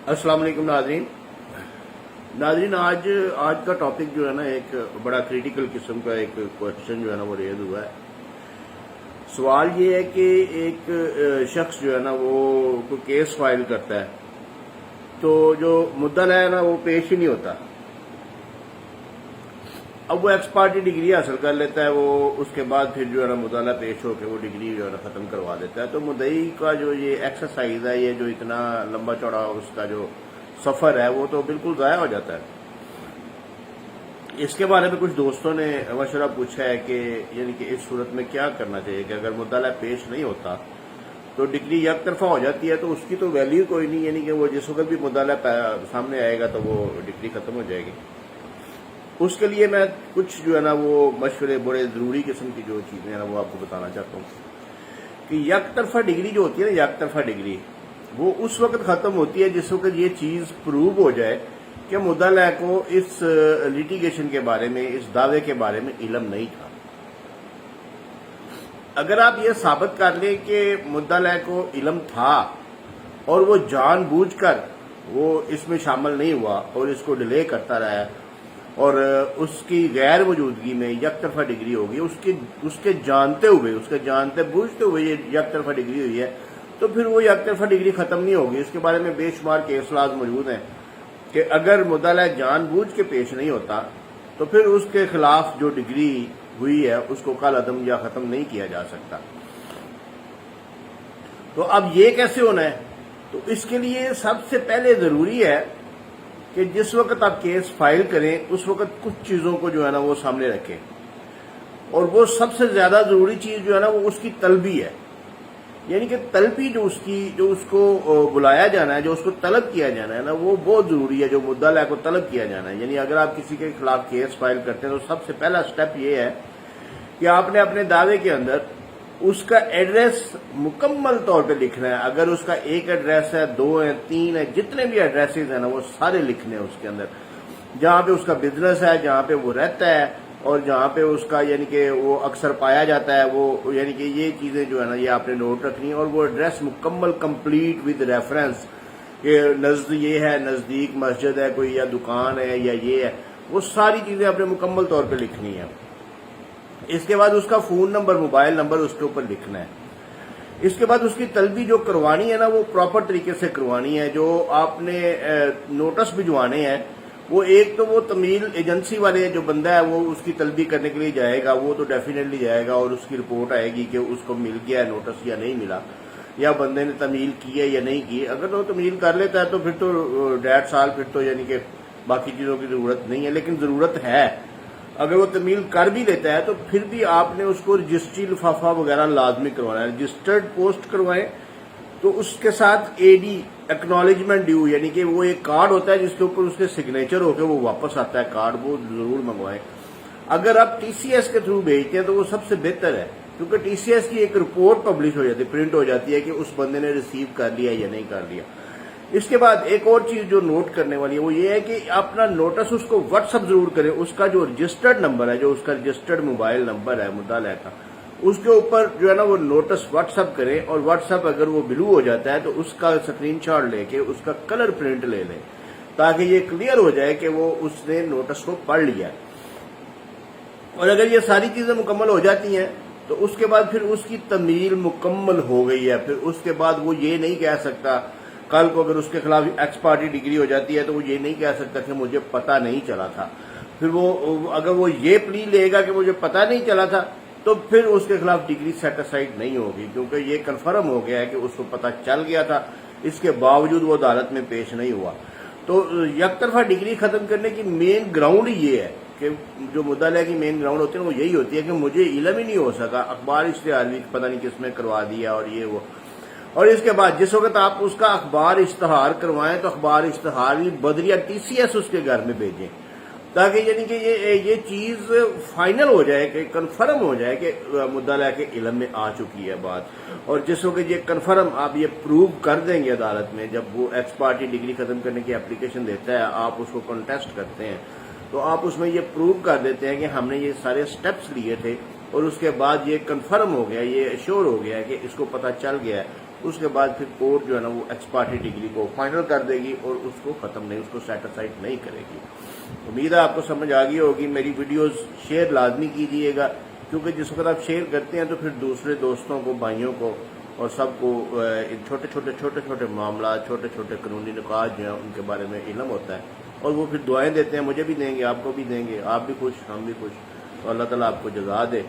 السلام علیکم ناظرین آج کا ٹاپک جو ہے نا ایک بڑا کریٹیکل قسم کا ایک کوشچن جو ہے نا وہ ریز ہوا ہے۔ سوال یہ ہے کہ ایک شخص جو ہے نا وہ کوئی کیس فائل کرتا ہے تو جو مدعا ہے نا وہ پیش ہی نہیں ہوتا۔ اب وہ ایکس پارٹی ڈگری حاصل کر لیتا ہے، وہ اس کے بعد پھر جو ہے نا مطالعہ پیش ہو کے وہ ڈگری جو ہے نا ختم کروا دیتا ہے۔ تو مدعی کا جو یہ ایکسرسائز ہے، یہ جو اتنا لمبا چوڑا اس کا جو سفر ہے، وہ تو بالکل ضائع ہو جاتا ہے۔ اس کے بارے میں کچھ دوستوں نے مشورہ پوچھا ہے کہ یعنی کہ اس صورت میں کیا کرنا چاہیے کہ اگر مطالعہ پیش نہیں ہوتا تو ڈگری یک طرفہ ہو جاتی ہے، تو اس کی تو ویلیو کوئی نہیں، یعنی کہ وہ جس وقت بھی مطالعہ سامنے آئے گا تو وہ ڈگری ختم ہو جائے گی۔ اس کے لیے میں کچھ جو ہے نا وہ مشورے، بڑے ضروری قسم کی جو چیزیں ہیں نا وہ آپ کو بتانا چاہتا ہوں کہ یک طرفہ ڈگری جو ہوتی ہے نا، یک طرفہ ڈگری وہ اس وقت ختم ہوتی ہے جس وقت یہ چیز پروو ہو جائے کہ مدعا کو اس لیٹیگیشن کے بارے میں، اس دعوے کے بارے میں علم نہیں تھا۔ اگر آپ یہ ثابت کر لیں کہ مدعا کو علم تھا اور وہ جان بوجھ کر وہ اس میں شامل نہیں ہوا اور اس کو ڈیلے کرتا رہا اور اس کی غیر موجودگی میں یک طرفہ ڈگری ہوگی، اس کے جانتے ہوئے، اس کے جانتے بوجھتے ہوئے یہ یک طرفہ ڈگری ہوئی ہے، تو پھر وہ یک طرفہ ڈگری ختم نہیں ہوگی۔ اس کے بارے میں بے شمار کیس لاز موجود ہیں کہ اگر مدعا جان بوجھ کے پیش نہیں ہوتا تو پھر اس کے خلاف جو ڈگری ہوئی ہے اس کو کل عدم یا ختم نہیں کیا جا سکتا۔ تو اب یہ کیسے ہونا ہے؟ تو اس کے لیے سب سے پہلے ضروری ہے کہ جس وقت آپ کیس فائل کریں اس وقت کچھ چیزوں کو جو ہے نا وہ سامنے رکھیں، اور وہ سب سے زیادہ ضروری چیز جو ہے نا وہ اس کی طلبی ہے، یعنی کہ طلبی جو اس کو بلایا جانا ہے، جو اس کو طلب کیا جانا ہے نا، وہ بہت ضروری ہے۔ جو مدعا کو طلب کیا جانا ہے، یعنی اگر آپ کسی کے خلاف کیس فائل کرتے ہیں تو سب سے پہلا سٹیپ یہ ہے کہ آپ نے اپنے دعوے کے اندر اس کا ایڈریس مکمل طور پہ لکھنا ہے۔ اگر اس کا ایک ایڈریس ہے، دو ہے، تین ہے، جتنے بھی ایڈریسز ہیں نا وہ سارے لکھنے ہیں اس کے اندر، جہاں پہ اس کا بزنس ہے، جہاں پہ وہ رہتا ہے اور جہاں پہ اس کا یعنی کہ وہ اکثر پایا جاتا ہے، وہ یعنی کہ یہ چیزیں جو ہے نا یہ آپ نے نوٹ رکھنی ہے، اور وہ ایڈریس مکمل کمپلیٹ ود ریفرنس کہ یہ ہے، نزدیک مسجد ہے کوئی، یا دکان ہے، یا یہ ہے، وہ ساری چیزیں آپ نے مکمل طور پہ لکھنی ہے۔ اس کے بعد اس کا فون نمبر، موبائل نمبر اس کے اوپر لکھنا ہے۔ اس کے بعد اس کی طلبی جو کروانی ہے نا وہ پراپر طریقے سے کروانی ہے۔ جو آپ نے نوٹس بھجوانے ہیں، وہ ایک تو وہ تمیل ایجنسی والے جو بندہ ہے وہ اس کی طلبی کرنے کے لیے جائے گا، وہ تو ڈیفینیٹلی جائے گا اور اس کی رپورٹ آئے گی کہ اس کو مل گیا ہے نوٹس یا نہیں ملا، یا بندے نے تمیل کی ہے یا نہیں کی۔ اگر وہ تمیل کر لیتا ہے تو پھر تو 1.5 سال پھر تو یعنی کہ باقی چیزوں کی ضرورت نہیں ہے، لیکن ضرورت ہے۔ اگر وہ تمیل کر بھی لیتا ہے تو پھر بھی آپ نے اس کو رجسٹری لفافہ وغیرہ لازمی کروانا ہے، رجسٹرڈ پوسٹ کروائیں۔ تو اس کے ساتھ اے ڈی ایکنالجمنٹ ڈیو، یعنی کہ وہ ایک کارڈ ہوتا ہے جس کے اوپر اس کے سگنیچر ہو کے وہ واپس آتا ہے کارڈ، وہ ضرور منگوائیں۔ اگر آپ ٹی سی ایس کے تھرو بھیجتے ہیں تو وہ سب سے بہتر ہے، کیونکہ ٹی سی ایس کی ایک رپورٹ پبلش ہو جاتی ہے، پرنٹ ہو جاتی ہے کہ اس بندے نے ریسیو کر لیا یا نہیں کر لیا۔ اس کے بعد ایک اور چیز جو نوٹ کرنے والی ہے وہ یہ ہے کہ اپنا نوٹس اس کو واٹس اپ ضرور کریں، اس کا جو رجسٹرڈ نمبر ہے، جو اس کا رجسٹرڈ موبائل نمبر ہے مدعا کا، اس کے اوپر جو ہے نا وہ نوٹس واٹس اپ کریں، اور واٹس اپ اگر وہ بلو ہو جاتا ہے تو اس کا اسکرین شاٹ لے کے اس کا کلر پرنٹ لے لیں، تاکہ یہ کلیئر ہو جائے کہ وہ اس نے نوٹس کو پڑھ لیا ہے۔ اور اگر یہ ساری چیزیں مکمل ہو جاتی ہیں تو اس کے بعد پھر اس کی تمیل مکمل ہو گئی ہے۔ پھر اس کے بعد وہ یہ نہیں کہہ سکتا، کل کو اگر اس کے خلاف ایکس پارٹی ڈگری ہو جاتی ہے تو وہ یہ نہیں کہہ سکتا کہ مجھے پتہ نہیں چلا تھا۔ پھر وہ اگر وہ یہ پلی لے گا کہ مجھے پتہ نہیں چلا تھا تو پھر اس کے خلاف ڈگری سیٹ اسائڈ نہیں ہوگی، کیونکہ یہ کنفرم ہو گیا ہے کہ اس کو پتہ چل گیا تھا، اس کے باوجود وہ عدالت میں پیش نہیں ہوا۔ تو یک طرفہ ڈگری ختم کرنے کی مین گراؤنڈ یہ ہے کہ جو مدعا کی مین گراؤنڈ ہوتی ہے وہ یہی ہوتی ہے کہ مجھے علم ہی نہیں ہو سکا، اخبار اشتہار بھی پتہ نہیں کس میں کروا دیا اور یہ وہ۔ اور اس کے بعد جس وقت آپ اس کا اخبار اشتہار کروائیں تو اخبار اشتہار بھی بدریہ ٹی سی ایس اس کے گھر میں بھیجیں، تاکہ یعنی کہ یہ چیز فائنل ہو جائے، کہ کنفرم ہو جائے کہ مدعا کے علم میں آ چکی ہے بات۔ اور جس وقت یہ کنفرم آپ یہ پروو کر دیں گے عدالت میں، جب وہ ایکس پارٹی ڈگری ختم کرنے کی اپلیکیشن دیتا ہے، آپ اس کو کنٹیسٹ کرتے ہیں تو آپ اس میں یہ پروو کر دیتے ہیں کہ ہم نے یہ سارے سٹیپس لیے تھے، اور اس کے بعد یہ کنفرم ہو گیا، یہ ایشور ہو گیا کہ اس کو پتہ چل گیا ہے اس کے بعد پھر کورٹ جو ہے نا وہ ایکس پارٹی ڈگری کو فائنل کر دے گی اور اس کو ختم نہیں، اس کو سیٹ اسائڈ نہیں کرے گی۔ امید ہے آپ کو سمجھ آ گئی ہوگی۔ میری ویڈیوز شیئر لازمی کیجیے گا، کیونکہ جس وقت آپ شیئر کرتے ہیں تو پھر دوسرے دوستوں کو، بھائیوں کو اور سب کو چھوٹے چھوٹے معاملات، چھوٹے چھوٹے قانونی نکات جو ہیں ان کے بارے میں علم ہوتا ہے، اور وہ پھر دعائیں دیتے ہیں، مجھے بھی دیں گے، آپ کو بھی دیں گے، آپ بھی خوش، ہم بھی خوش، تو اللہ تعالیٰ آپ کو جزا دے۔